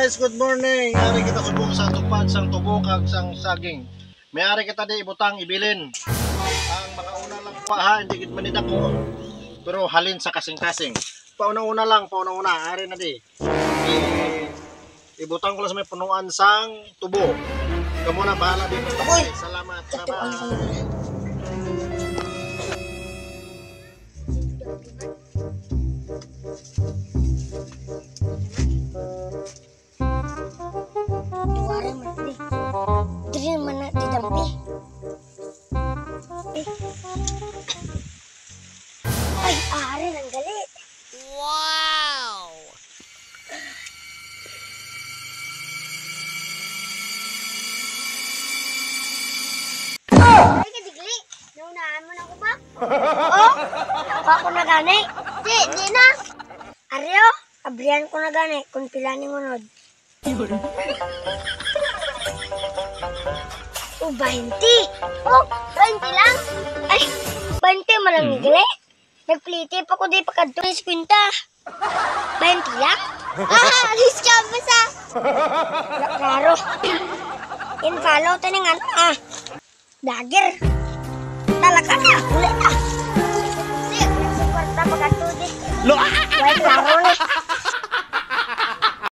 guys, good morning. Ari kita subok sa tupad sang tubo kag sang saging. May ari kita di ibutang ibilin. Ang makauna lang pa hindi gid manida ko. Pero halin sa kasing-kasing. Pauna-una lang, pauna-una. Ari na di. Ibutang ko lang sa may punuan sang tubo. Kamu na bahala dito. Okay. Salamat. Bye-bye. Diri man na didampi. Ay, ari nang galit. Wow! Ay, kadigli. Naunahan mo na ako ba? Oo. Napa ko na gani. Di na. Aryo, abrihan ko na gani kung pila ni ngunod. Oh, 20. Oh, 20 lang? Ay, 20 malang nigli. Nagpliti pa ko di pagkadto ng 50. 20 lang? Ah, alis ka ba sa? Klaro. In-follow taningan. Ah, dagger. Talaga na, huli na. Sige, nagsuporta pagkadto di. Wait, klaro ni.